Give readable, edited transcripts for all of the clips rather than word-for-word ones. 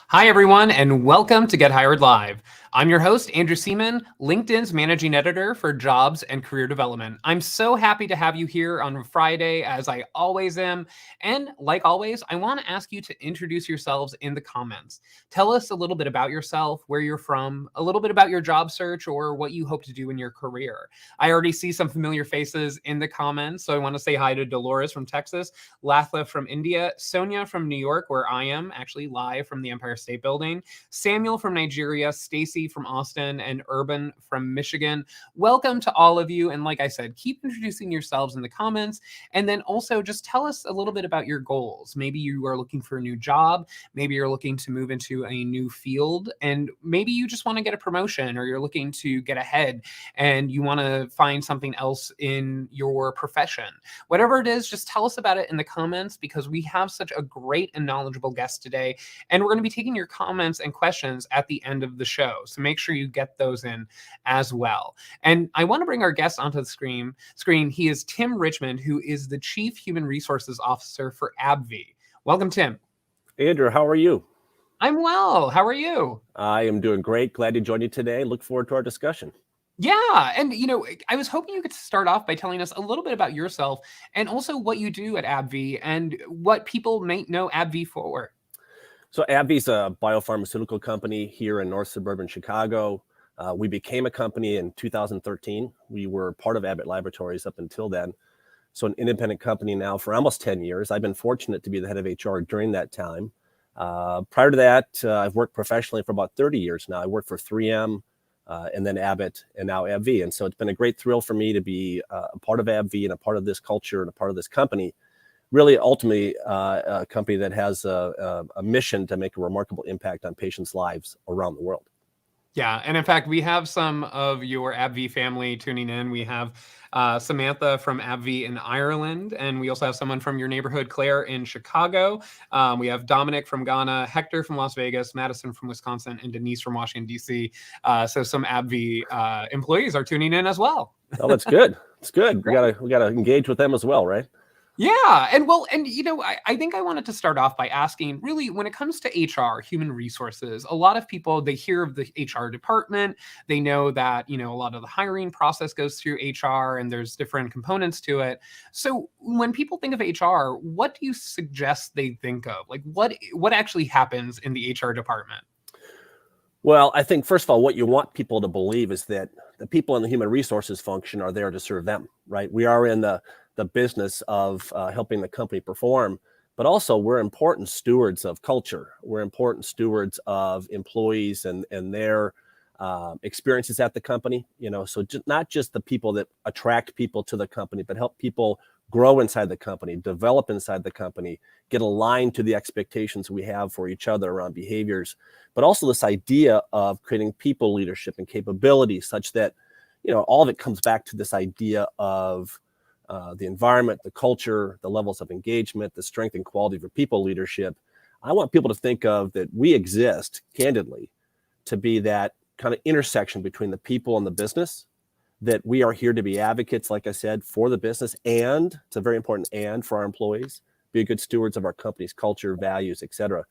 Hi, everyone, and welcome to Get Hired Live. I'm your host, Andrew Seaman, LinkedIn's managing editor for jobs and career development. I'm so happy to have you here on Friday, as I always am. And like always, I want to ask you to introduce yourselves in the comments. Tell us a little bit about yourself, where you're from, a little bit about your job search, or what you hope to do in your career. I already see some familiar faces in the comments, so I want to say hi to Dolores from Texas, Latha from India, Sonia from New York, where I am actually live from the Empire State Building, Samuel from Nigeria, Stacy from Austin, and Urban from Michigan. Welcome to all of you. And like I said, keep introducing yourselves in the comments. And then also just tell us a little bit about your goals. Maybe you are looking for a new job. Maybe you're looking to move into a new field. And maybe you just want to get a promotion, or you're looking to get ahead and you want to find something else in your profession. Whatever it is, just tell us about it in the comments, because we have such a great and knowledgeable guest today. And we're going to be taking your comments and questions at the end of the show. So make sure you get those in as well. And I want to bring our guest onto the screen. He is Tim Richmond, who is the Chief Human Resources Officer for ABBV. Welcome, Tim. Andrew, how are you? I'm well. How are you? I am doing great. Glad to join you today. Look forward to our discussion. Yeah. And, I was hoping you could start off by telling us a little bit about yourself and also what you do at ABBV and what people may know ABBV for. So AbbVie is a biopharmaceutical company here in North Suburban Chicago. We became a company in 2013. We were part of Abbott Laboratories up until then. So an independent company now for almost 10 years. I've been fortunate to be the head of HR during that time. Prior to that, I've worked professionally for about 30 years now. I worked for 3M, and then Abbott, and now AbbVie. And so it's been a great thrill for me to be a part of AbbVie and a part of this culture and a part of this company. Really, ultimately, a company that has a mission to make a remarkable impact on patients' lives around the world. Yeah, and in fact, we have some of your AbbVie family tuning in. We have Samantha from AbbVie in Ireland, and we also have someone from your neighborhood, Claire, in Chicago. We have Dominic from Ghana, Hector from Las Vegas, Madison from Wisconsin, and Denise from Washington, D.C. So some AbbVie employees are tuning in as well. Oh, that's good. It's good. We gotta engage with them as well, right? Yeah. And I think I wanted to start off by asking, really, when it comes to HR, human resources, a lot of people, they hear of the HR department. They know that, a lot of the hiring process goes through HR and there's different components to it. So when people think of HR, what do you suggest they think of? Like what actually happens in the HR department? Well, I think, first of all, what you want people to believe is that the people in the human resources function are there to serve them, right? We are in the business of helping the company perform, but also we're important stewards of culture. We're important stewards of employees and their experiences at the company. So not just the people that attract people to the company, but help people grow inside the company, develop inside the company, get aligned to the expectations we have for each other around behaviors, but also this idea of creating people leadership and capability such that, all of it comes back to this idea of the environment, the culture, the levels of engagement, the strength and quality for people leadership. I want people to think of that we exist, candidly, to be that kind of intersection between the people and the business, that we are here to be advocates, like I said, for the business, and it's a very important and for our employees, be good stewards of our company's culture, values, et cetera.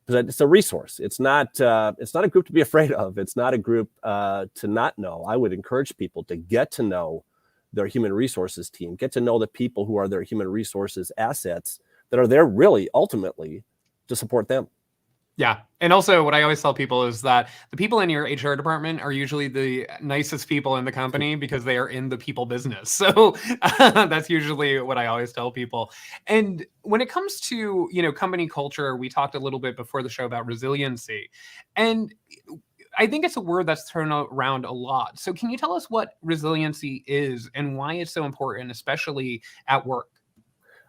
But it's a resource. It's not a group to be afraid of. It's not a group to not know. I would encourage people to get to know their human resources team, get to know the people who are their human resources assets that are there really ultimately to support them. Yeah. And also what I always tell people is that the people in your HR department are usually the nicest people in the company because they are in the people business. So that's usually what I always tell people. And when it comes to, company culture, we talked a little bit before the show about resiliency. And I think it's a word that's thrown around a lot. So can you tell us what resiliency is and why it's so important, especially at work?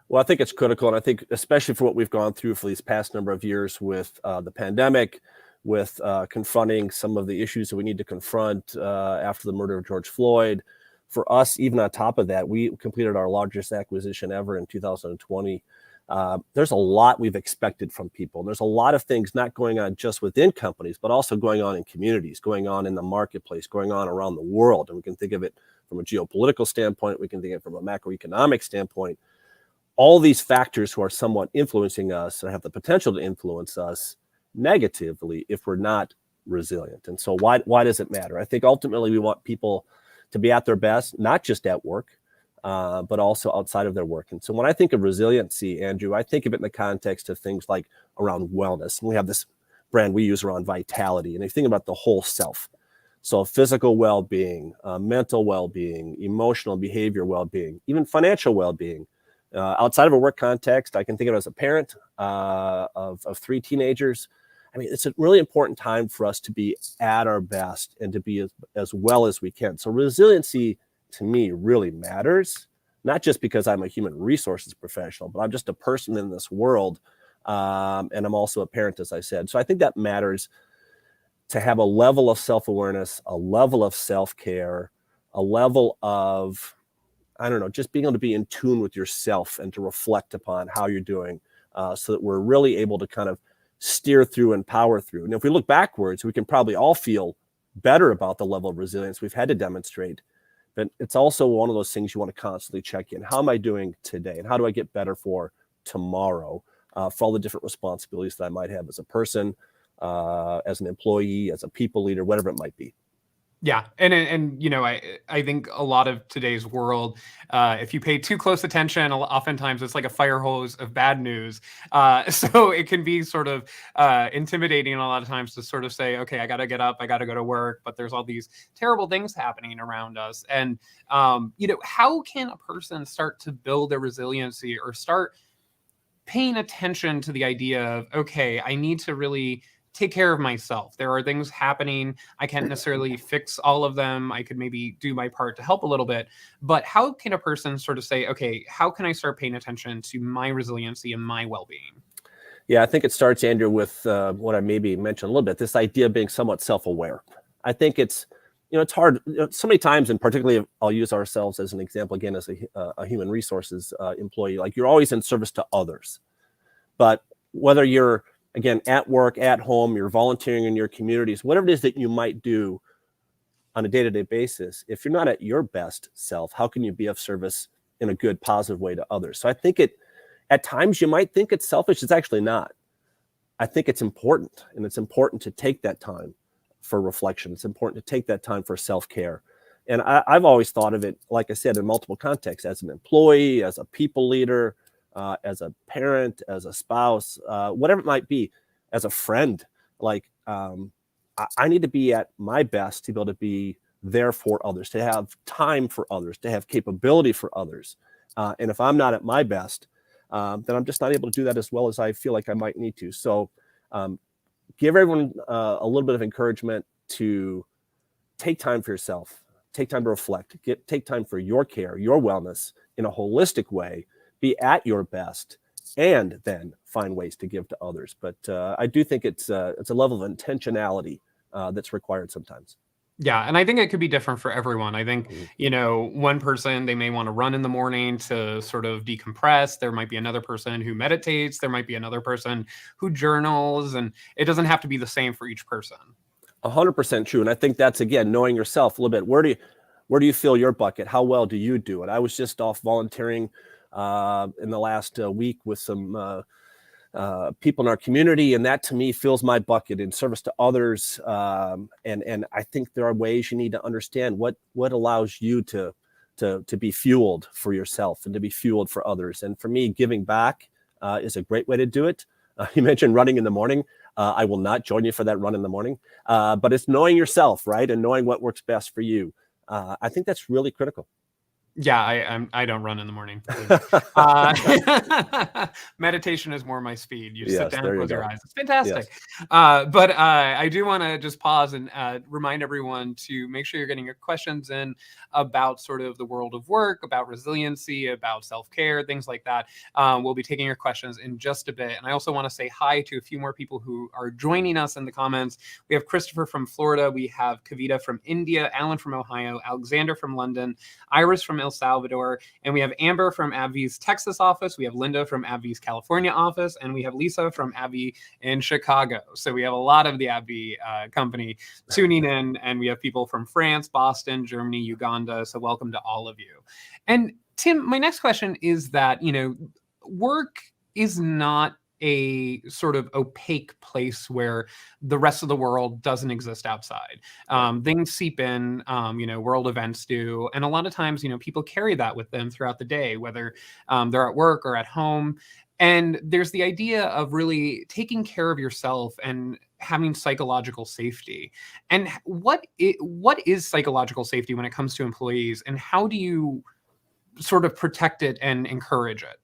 Well, I think it's critical. And I think especially for what we've gone through for these past number of years with the pandemic, with confronting some of the issues that we need to confront after the murder of George Floyd. For us, even on top of that, we completed our largest acquisition ever in 2020. There's a lot we've expected from people. There's a lot of things not going on just within companies, but also going on in communities, going on in the marketplace, going on around the world. And we can think of it from a geopolitical standpoint. We can think of it from a macroeconomic standpoint. All these factors who are somewhat influencing us or have the potential to influence us negatively if we're not resilient. And so why does it matter? I think ultimately we want people to be at their best, not just at work, but also outside of their work. And so when I think of resiliency, Andrew, I think of it in the context of things like around wellness. And we have this brand we use around vitality. And I think about the whole self. So physical well-being, mental well-being, emotional behavior well-being, even financial well-being. Outside of a work context, I can think of it as a parent of 3 teenagers. I mean, it's a really important time for us to be at our best and to be as well as we can. So resiliency to me really matters, not just because I'm a human resources professional, but I'm just a person in this world. And I'm also a parent, as I said. So I think that matters, to have a level of self-awareness, a level of self-care, a level of, I don't know, just being able to be in tune with yourself and to reflect upon how you're doing, so that we're really able to kind of steer through and power through. And if we look backwards, we can probably all feel better about the level of resilience we've had to demonstrate. But it's also one of those things you want to constantly check in. How am I doing today? And how do I get better for tomorrow, for all the different responsibilities that I might have as a person, as an employee, as a people leader, whatever it might be. Yeah. And you know, I think a lot of today's world, if you pay too close attention, oftentimes it's like a fire hose of bad news. So it can be sort of intimidating a lot of times to sort of say, okay, I got to get up, I got to go to work, but there's all these terrible things happening around us. And, you know, how can a person start to build their resiliency or start paying attention to the idea of, okay, I need to really take care of myself. There are things happening. I can't necessarily fix all of them. I could maybe do my part to help a little bit. But how can a person sort of say, okay, how can I start paying attention to my resiliency and my well-being? Yeah, I think it starts, Andrew, with what I maybe mentioned a little bit, this idea of being somewhat self-aware. I think it's, you know, it's hard. You know, so many times, and particularly I'll use ourselves as an example again, as a human resources employee, like you're always in service to others. But whether you're, again, at work, at home, you're volunteering in your communities, whatever it is that you might do on a day-to-day basis, if you're not at your best self, how can you be of service in a good, positive way to others? So I think at times you might think it's selfish. It's actually not. I think it's important, and it's important to take that time for reflection. It's important to take that time for self-care. And I've always thought of it, like I said, in multiple contexts, as an employee, as a people leader, as a parent, as a spouse, whatever it might be, as a friend. Like I need to be at my best to be able to be there for others, to have time for others, to have capability for others. And if I'm not at my best, then I'm just not able to do that as well as I feel like I might need to. So give everyone a little bit of encouragement to take time for yourself, take time to reflect, take time for your care, your wellness in a holistic way, be at your best, and then find ways to give to others. But I do think it's a level of intentionality that's required sometimes. Yeah, and I think it could be different for everyone. I think, you know, one person, they may want to run in the morning to sort of decompress. There might be another person who meditates. There might be another person who journals, and it doesn't have to be the same for each person. 100% true. And I think that's, again, knowing yourself a little bit. Where do you fill your bucket? How well do you do it? I was just off volunteering in the last week with some people in our community, and that to me fills my bucket in service to others. And I think there are ways you need to understand what allows you to be fueled for yourself and to be fueled for others. And for me, giving back is a great way to do it. You mentioned running in the morning. I will not join you for that run in the morning, but it's knowing yourself, right, and knowing what works best for you. I think that's really critical. Yeah, I don't run in the morning. Meditation is more my speed. You sit down, close your eyes. It's fantastic. Yes. But I do want to just pause and remind everyone to make sure you're getting your questions in about sort of the world of work, about resiliency, about self-care, things like that. We'll be taking your questions in just a bit. And I also want to say hi to a few more people who are joining us in the comments. We have Christopher from Florida. We have Kavita from India, Alan from Ohio, Alexander from London, Iris from El Salvador, and we have Amber from ABBV's Texas office. We have Linda from ABBV's California office, and we have Lisa from ABBV in Chicago. So we have a lot of the ABBV company tuning in, and we have people from France, Boston, Germany, Uganda. So welcome to all of you. And Tim, my next question is that, you know, work is not a sort of opaque place where the rest of the world doesn't exist outside. Things seep in, world events do. And a lot of times, people carry that with them throughout the day, whether they're at work or at home. And there's the idea of really taking care of yourself and having psychological safety. And what is psychological safety when it comes to employees, and how do you sort of protect it and encourage it?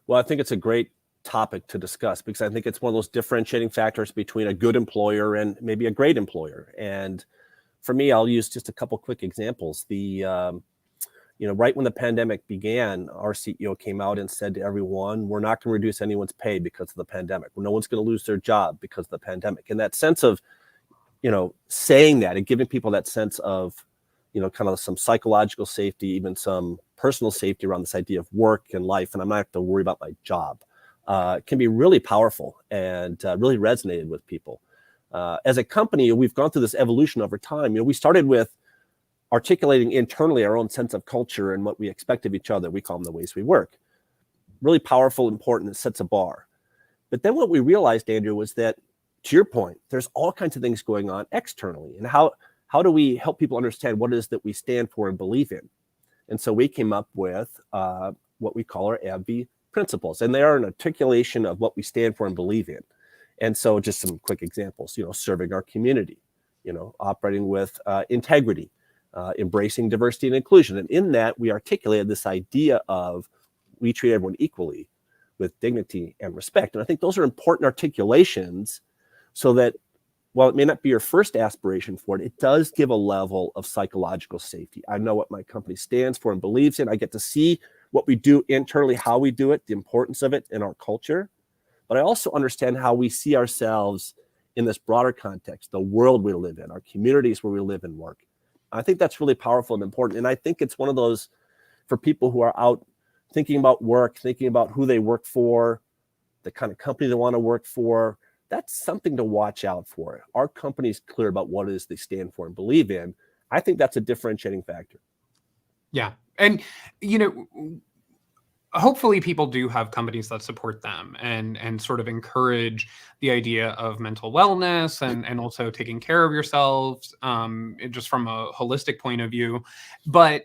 Well, I think it's a great topic to discuss because I think it's one of those differentiating factors between a good employer and maybe a great employer. And for me, I'll use just a couple quick examples. Right when the pandemic began, our CEO came out and said to everyone, we're not going to reduce anyone's pay because of the pandemic. No one's going to lose their job because of the pandemic. And that sense of, saying that and giving people that sense of, kind of some psychological safety, even some personal safety around this idea of work and life, and I'm not have to worry about my job, can be really powerful and really resonated with people. As a company, we've gone through this evolution over time. We started with articulating internally our own sense of culture and what we expect of each other. We call them the ways we work. Really powerful, important, it sets a bar. But then what we realized, Andrew, was that, to your point, there's all kinds of things going on externally. And how do we help people understand what it is that we stand for and believe in? And so we came up with what we call our ABBV principles. And they are an articulation of what we stand for and believe in. And so just some quick examples, serving our community, operating with integrity, embracing diversity and inclusion. And in that, we articulated this idea of we treat everyone equally with dignity and respect. And I think those are important articulations so that while it may not be your first aspiration for it, it does give a level of psychological safety. I know what my company stands for and believes in. I get to see what we do internally, how we do it, the importance of it in our culture. But I also understand how we see ourselves in this broader context, the world we live in, our communities where we live and work. I think that's really powerful and important. And I think it's one of those for people who are out thinking about work, thinking about who they work for, the kind of company they want to work for. That's something to watch out for. Our company's clear about what it is they stand for and believe in. I think that's a differentiating factor. Yeah. And, hopefully people do have companies that support them and sort of encourage the idea of mental wellness and also taking care of yourselves, just from a holistic point of view. But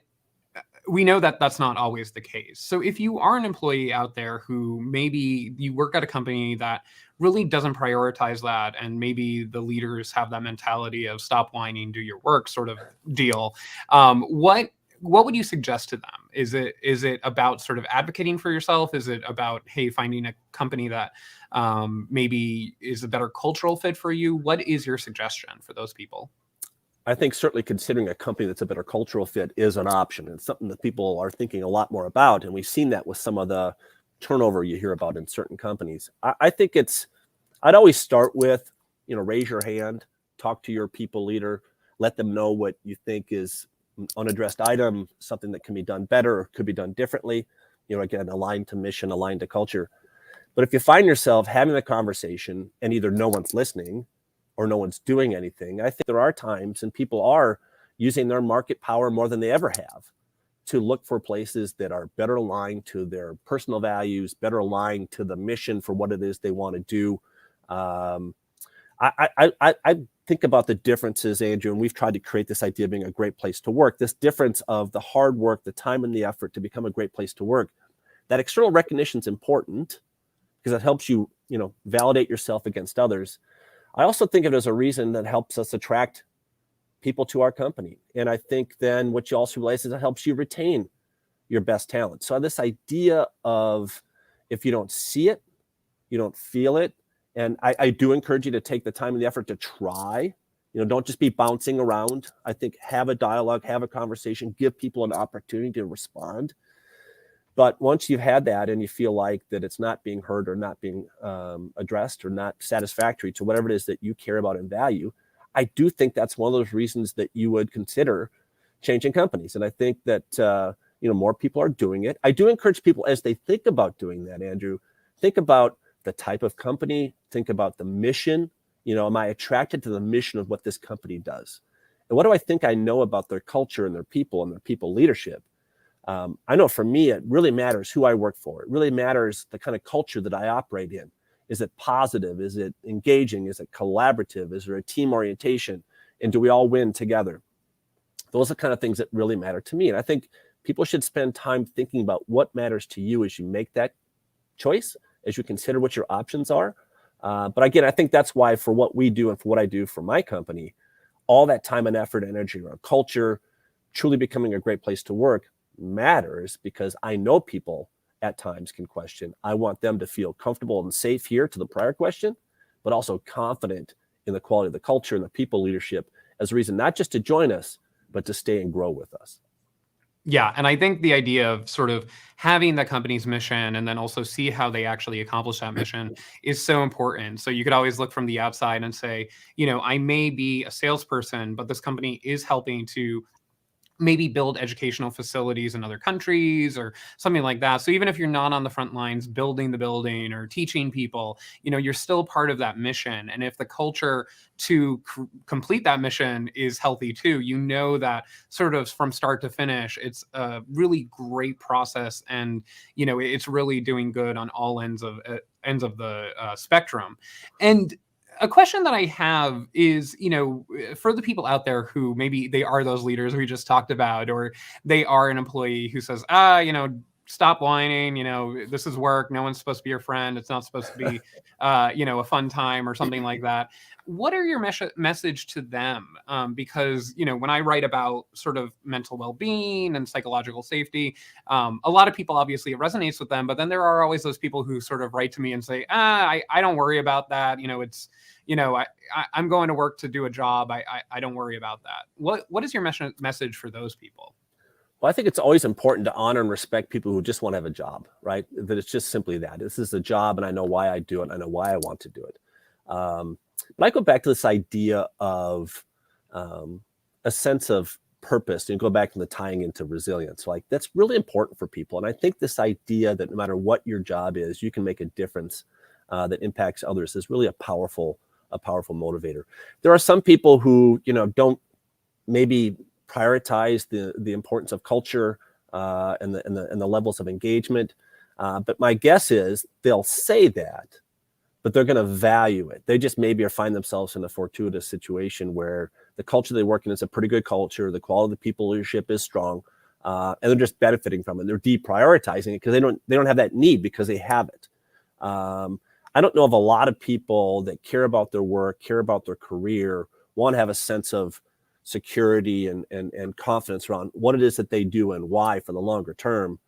we know that that's not always the case. So if you are an employee out there who maybe you work at a company that really doesn't prioritize that, and maybe the leaders have that mentality of stop whining, do your work sort of deal, what would you suggest to them? Is it about sort of advocating for yourself? Is it about, hey, finding a company that maybe is a better cultural fit for you? What is your suggestion for those people? I think certainly considering a company that's a better cultural fit is an option. It's something that people are thinking a lot more about. And we've seen that with some of the turnover you hear about in certain companies. I think I'd always start with, raise your hand, talk to your people leader, let them know what you think is an unaddressed item, something that can be done better or could be done differently, again, aligned to mission, aligned to culture. But if you find yourself having a conversation and either no one's listening or no one's doing anything, I think there are times and people are using their market power more than they ever have to look for places that are better aligned to their personal values, better aligned to the mission for what it is they want to do. I think about the differences, Andrew, and we've tried to create this idea of being a great place to work, this difference of the hard work, the time and the effort to become a great place to work. That external recognition is important because it helps you, validate yourself against others. I also think of it as a reason that helps us attract people to our company. And I think then what you also realize is it helps you retain your best talent. So this idea of if you don't see it, you don't feel it. And I do encourage you to take the time and the effort to try, don't just be bouncing around. I think have a dialogue, have a conversation, give people an opportunity to respond. But once you've had that and you feel like that it's not being heard or not being addressed or not satisfactory to whatever it is that you care about and value, I do think that's one of those reasons that you would consider changing companies. And I think that, more people are doing it. I do encourage people as they think about doing that, Andrew, think about the type of company, think about the mission. Am I attracted to the mission of what this company does? And what do I think I know about their culture and their people leadership? I know for me, it really matters who I work for. It really matters the kind of culture that I operate in. Is it positive? Is it engaging? Is it collaborative? Is there a team orientation? And do we all win together? Those are the kind of things that really matter to me. And I think people should spend time thinking about what matters to you as you make that choice, as you consider what your options are. But again, I think that's why for what we do and for what I do for my company, all that time and effort and energy around culture, truly becoming a great place to work matters, because I know people at times can question. I want them to feel comfortable and safe here, to the prior question, but also confident in the quality of the culture and the people leadership as a reason not just to join us, but to stay and grow with us. Yeah, and I think the idea of sort of having the company's mission and then also see how they actually accomplish that mission is so important. So you could always look from the outside and say, I may be a salesperson, but this company is helping to maybe build educational facilities in other countries or something like that. So even if you're not on the front lines building the building or teaching people, you're still part of that mission. And if the culture to complete that mission is healthy too, that sort of from start to finish, it's a really great process. And, it's really doing good on all ends of the spectrum. And a question that I have is, for the people out there who maybe they are those leaders we just talked about, or they are an employee who says, stop whining, this is work. No one's supposed to be your friend. It's not supposed to be, a fun time or something like that. What are your message to them? Because, when I write about sort of mental well-being and psychological safety, a lot of people, obviously it resonates with them, but then there are always those people who sort of write to me and say, I don't worry about that. I'm going to work to do a job. I don't worry about that. What is your message for those people? Well, I think it's always important to honor and respect people who just want to have a job, right? That it's just simply that. This is a job, and I know why I do it, and I know why I want to do it. But I go back to this idea of a sense of purpose, and go back to the tying into resilience. Like, that's really important for people. And I think this idea that no matter what your job is, you can make a difference that impacts others is really a powerful motivator. There are some people who, don't maybe prioritize the importance of culture and the levels of engagement. But my guess is they'll say that, but they're going to value it. They just maybe find themselves in a fortuitous situation where the culture they work in is a pretty good culture. The quality of the people leadership is strong, and they're just benefiting from it. They're deprioritizing it because they don't have that need, because they have it. I don't know of a lot of people that care about their work, care about their career, want to have a sense of security and confidence around what it is that they do and why for the longer term,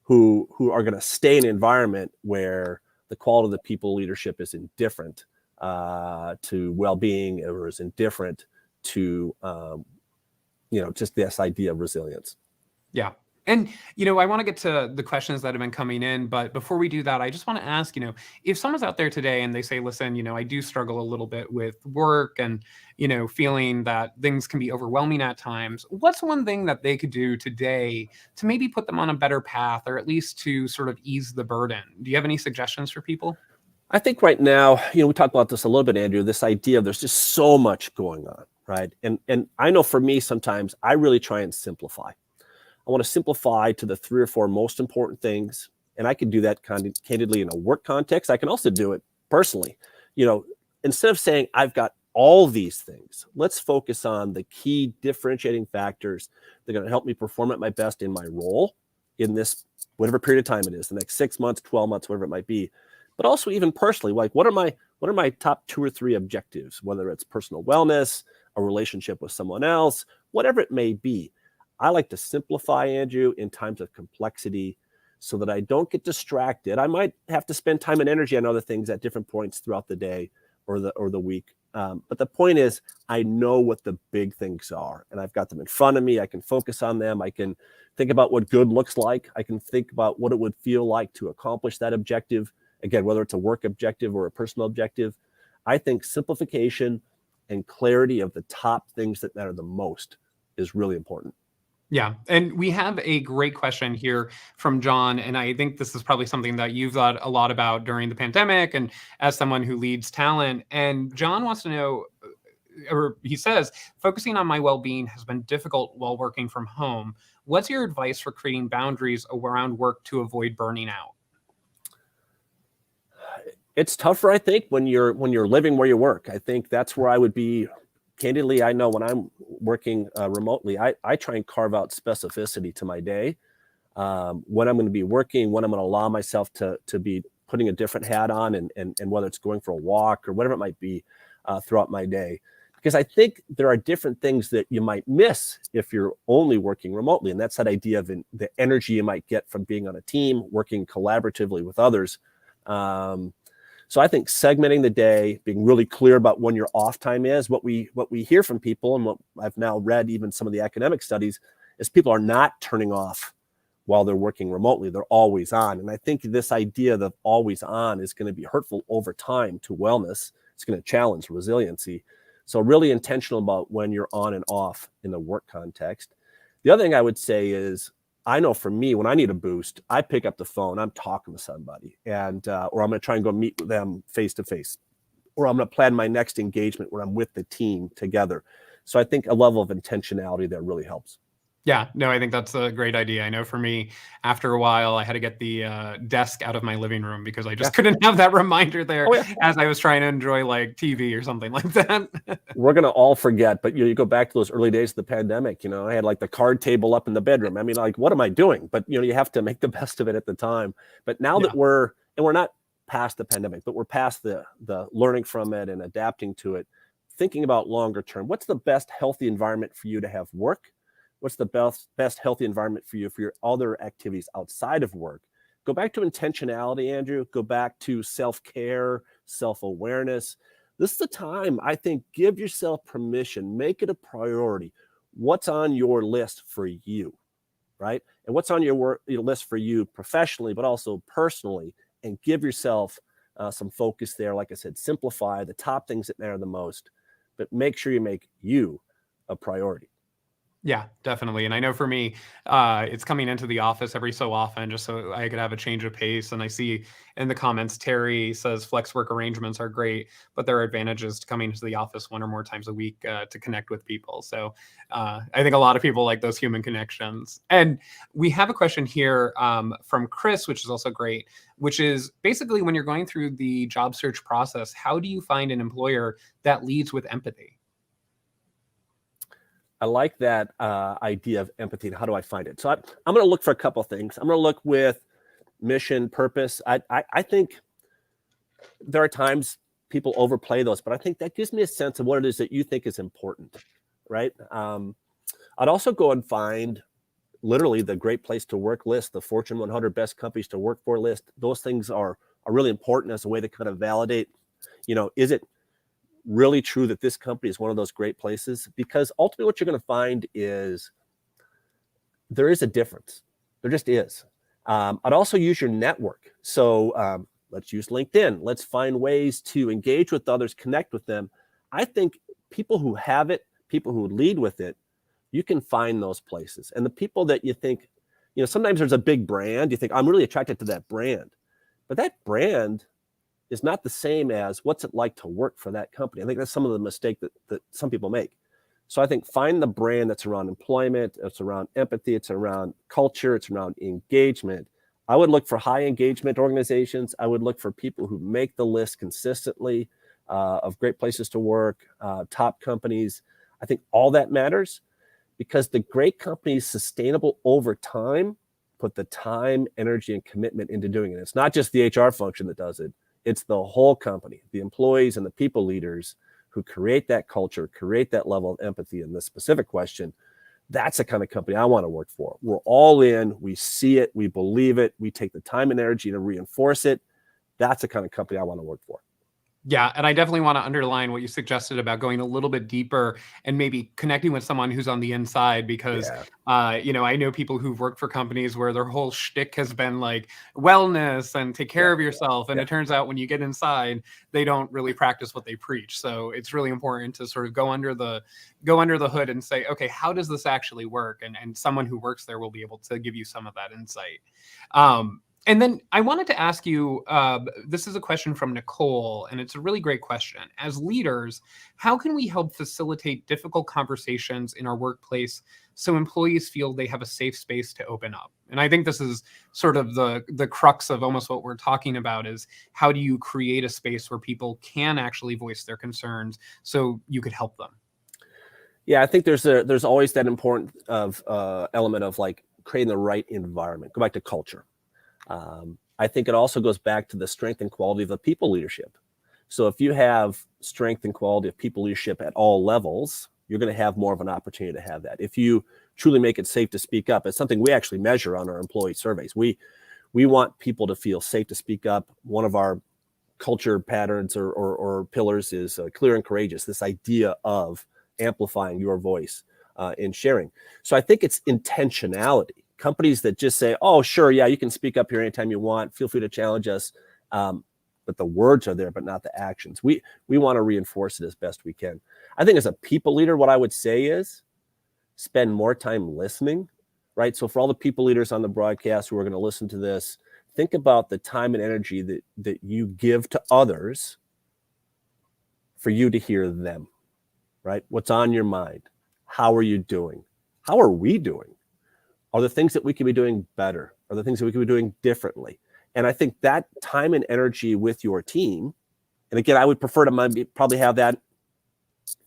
who are going to stay in an environment where the quality of the people leadership is indifferent to well-being, or is indifferent to just this idea of resilience. Yeah. And, I want to get to the questions that have been coming in, but before we do that, I just want to ask, if someone's out there today and they say, listen, I do struggle a little bit with work and, feeling that things can be overwhelming at times, what's one thing that they could do today to maybe put them on a better path, or at least to sort of ease the burden? Do you have any suggestions for people? I think right now, we talked about this a little bit, Andrew, this idea of there's just so much going on, right? And I know for me, sometimes I really try and simplify. I want to simplify to the 3 or 4 most important things. And I can do that candidly in a work context. I can also do it personally. Instead of saying I've got all these things, let's focus on the key differentiating factors that are going to help me perform at my best in my role in this, whatever period of time it is, the next 6 months, 12 months, whatever it might be. But also even personally, like what are my top 2 or 3 objectives, whether it's personal wellness, a relationship with someone else, whatever it may be. I like to simplify, Andrew, in times of complexity so that I don't get distracted. I might have to spend time and energy on other things at different points throughout the day or the week. But the point is, I know what the big things are, and I've got them in front of me. I can focus on them. I can think about what good looks like. I can think about what it would feel like to accomplish that objective. Again, whether it's a work objective or a personal objective, I think simplification and clarity of the top things that matter the most is really important. Yeah. And we have a great question here from John. And I think this is probably something that you've thought a lot about during the pandemic and as someone who leads talent. And John wants to know, or he says, focusing on my well-being has been difficult while working from home. What's your advice for creating boundaries around work to avoid burning out? It's tougher, I think, when you're living where you work. I think that's where I would be. Candidly, I know when I'm working remotely, I try and carve out specificity to my day, when I'm going to be working, when I'm going to allow myself to be putting a different hat on, and whether it's going for a walk or whatever it might be throughout my day. Because I think there are different things that you might miss if you're only working remotely. And that's that idea of the energy you might get from being on a team, working collaboratively with others. So I think segmenting the day, being really clear about when your off time is, what we hear from people, and what I've now read, even some of the academic studies, is people are not turning off while they're working remotely. They're always on. And I think this idea of always on is going to be hurtful over time to wellness. It's going to challenge resiliency. So really intentional about when you're on and off in the work context. The other thing I would say is, I know for me, when I need a boost, I pick up the phone, I'm talking to somebody, and or I'm going to try and go meet with them face to face, or I'm going to plan my next engagement when I'm with the team together. So I think a level of intentionality there really helps. Yeah, no, I think that's a great idea. I know for me, after a while, I had to get the desk out of my living room because I just couldn't have that reminder there as I was trying to enjoy like TV or something like that. We're going to all forget, but you go back to those early days of the pandemic, I had like the card table up in the bedroom. I mean, like, what am I doing? But, you have to make the best of it at the time. But now that we're not past the pandemic, but we're past the learning from it and adapting to it, thinking about longer term, what's the best healthy environment for you to have work? What's the best healthy environment for you for your other activities outside of work? Go back to intentionality, Andrew. Go back to self-care, self-awareness. This is the time, I think, give yourself permission, make it a priority. What's on your list for you, right? And what's on your list for you professionally, but also personally, and give yourself some focus there. Like I said, simplify the top things that matter the most, but make sure you make you a priority. Yeah, definitely. And I know for me, it's coming into the office every so often just so I could have a change of pace. And I see in the comments, Terry says flex work arrangements are great, but there are advantages to coming to the office one or more times a week to connect with people. So I think a lot of people like those human connections. And we have a question here from Chris, which is also great, which is basically when you're going through the job search process, how do you find an employer that leads with empathy? I like that idea of empathy. And how do I find it? So I'm going to look for a couple of things. I'm going to look with mission, purpose. I think there are times people overplay those, but I think that gives me a sense of what it is that you think is important, right? I'd also go and find literally the great place to work list, the Fortune 100 best companies to work for list. Those things are really important as a way to kind of validate, is it really true that this company is one of those great places? Because ultimately what you're going to find is there is a difference. There just is. I'd also use your network. So let's use LinkedIn. Let's find ways to engage with others, connect with them. I think people who have it, people who lead with it, you can find those places. And the people that you think, sometimes there's a big brand. You think, I'm really attracted to that brand. But that brand is not the same as what's it like to work for that company. I think that's some of the mistake that some people make. So I think find the brand that's around employment, it's around empathy, it's around culture, it's around engagement. I would look for high engagement organizations. I would look for people who make the list consistently of great places to work, top companies. I think all that matters because the great companies, sustainable over time, put the time, energy, and commitment into doing it. It's not just the HR function that does it. It's the whole company, the employees and the people leaders who create that culture, create that level of empathy in this specific question. That's the kind of company I want to work for. We're all in, we see it, we believe it, we take the time and energy to reinforce it. That's the kind of company I want to work for. Yeah, and I definitely want to underline what you suggested about going a little bit deeper and maybe connecting with someone who's on the inside because, I know people who've worked for companies where their whole shtick has been like wellness and take care of yourself. And it turns out when you get inside, they don't really practice what they preach. So it's really important to sort of go under the hood and say, okay, how does this actually work? And someone who works there will be able to give you some of that insight. And then I wanted to ask you, this is a question from Nicole, and it's a really great question. As leaders, how can we help facilitate difficult conversations in our workplace so employees feel they have a safe space to open up? And I think this is sort of the crux of almost what we're talking about is how do you create a space where people can actually voice their concerns so you could help them? Yeah, I think there's always that important element of like creating the right environment. Go back to culture. I think it also goes back to the strength and quality of the people leadership. So if you have strength and quality of people leadership at all levels, you're going to have more of an opportunity to have that. If you truly make it safe to speak up, it's something we actually measure on our employee surveys. We want people to feel safe to speak up. One of our culture patterns or pillars is clear and courageous, this idea of amplifying your voice in sharing. So I think it's intentionality. Companies that just say, oh, sure, yeah, you can speak up here anytime you want. Feel free to challenge us. But the words are there, but not the actions. We want to reinforce it as best we can. I think as a people leader, what I would say is spend more time listening, right? So for all the people leaders on the broadcast who are going to listen to this, think about the time and energy that you give to others for you to hear them, right? What's on your mind? How are you doing? How are we doing? Are there things that we could be doing better? Are there things that we could be doing differently? And I think that time and energy with your team, and again, I would prefer to probably have that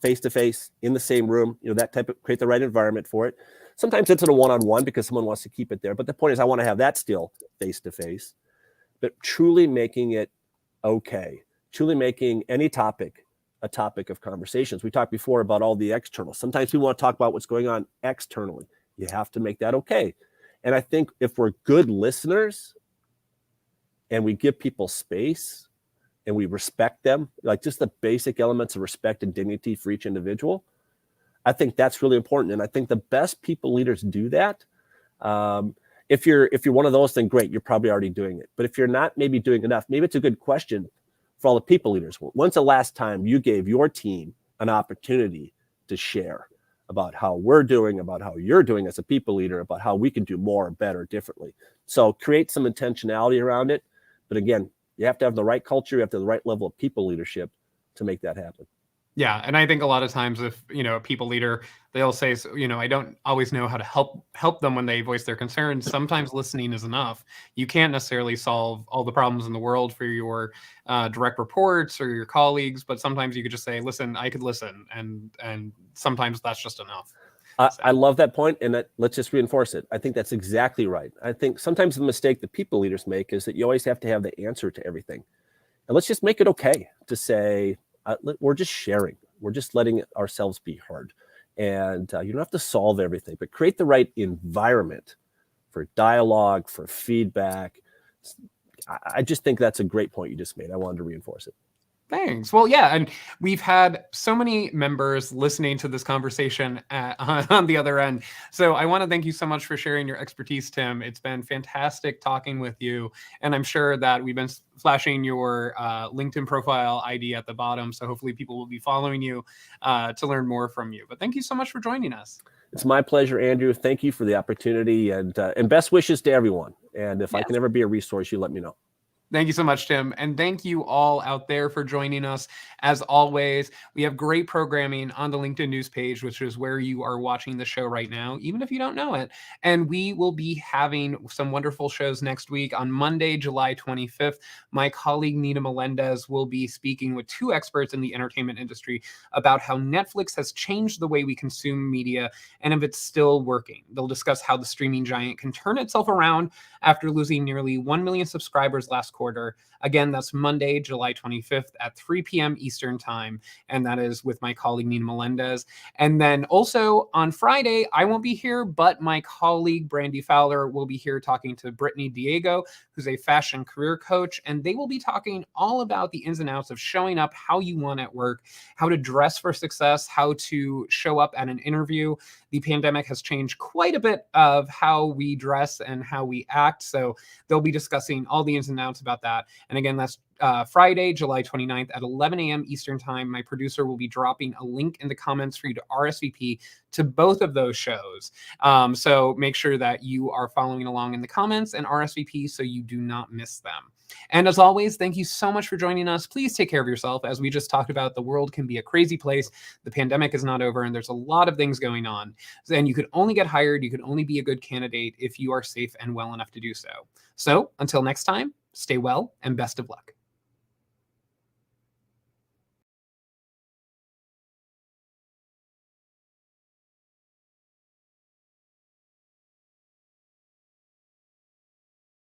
face-to-face in the same room, that type of, create the right environment for it. Sometimes it's in a one-on-one because someone wants to keep it there. But the point is I want to have that still face-to-face, but truly making it okay, truly making any topic a topic of conversations. We talked before about all the external. Sometimes we want to talk about what's going on externally. You have to make that okay. And I think if we're good listeners and we give people space and we respect them, like just the basic elements of respect and dignity for each individual, I think that's really important. And I think the best people leaders do that. If you're one of those, then great, you're probably already doing it. But if you're not maybe doing enough, maybe it's a good question for all the people leaders. When's the last time you gave your team an opportunity to share about how we're doing, about how you're doing as a people leader, about how we can do more, better, differently? So create some intentionality around it. But again, you have to have the right culture, you have to have the right level of people leadership to make that happen. Yeah, and I think a lot of times if, a people leader, they'll say, I don't always know how to help them when they voice their concerns. Sometimes listening is enough. You can't necessarily solve all the problems in the world for your direct reports or your colleagues, but sometimes you could just say, listen, I could listen, and sometimes that's just enough. I love that point, and let's just reinforce it. I think that's exactly right. I think sometimes the mistake that people leaders make is that you always have to have the answer to everything. And let's just make it okay to say, we're just sharing. We're just letting ourselves be heard. And you don't have to solve everything, but create the right environment for dialogue, for feedback. I just think that's a great point you just made. I wanted to reinforce it. Thanks. Well, yeah, and we've had so many members listening to this conversation on the other end. So I want to thank you so much for sharing your expertise, Tim. It's been fantastic talking with you. And I'm sure that we've been flashing your LinkedIn profile ID at the bottom. So hopefully people will be following you to learn more from you. But thank you so much for joining us. It's my pleasure, Andrew. Thank you for the opportunity, and best wishes to everyone. And if I can ever be a resource, you let me know. Thank you so much, Tim. And thank you all out there for joining us. As always, we have great programming on the LinkedIn news page, which is where you are watching the show right now, even if you don't know it. And we will be having some wonderful shows next week. On Monday, July 25th, my colleague Nina Melendez will be speaking with two experts in the entertainment industry about how Netflix has changed the way we consume media and if it's still working. They'll discuss how the streaming giant can turn itself around after losing nearly 1 million subscribers last quarter. Again, that's Monday, July 25th at 3 p.m. Eastern time. And that is with my colleague, Nina Melendez. And then also on Friday, I won't be here, but my colleague, Brandy Fowler, will be here talking to Brittany Diego, who's a fashion career coach. And they will be talking all about the ins and outs of showing up how you want at work, how to dress for success, how to show up at an interview. The pandemic has changed quite a bit of how we dress and how we act. So they'll be discussing all the ins and outs about that. And again, that's Friday, July 29th at 11 a.m. Eastern Time. My producer will be dropping a link in the comments for you to RSVP to both of those shows. So make sure that you are following along in the comments and RSVP so you do not miss them. And as always, thank you so much for joining us. Please take care of yourself. As we just talked about, the world can be a crazy place. The pandemic is not over, and there's a lot of things going on. And you could only get hired, you could only be a good candidate if you are safe and well enough to do so. So until next time, stay well and best of luck.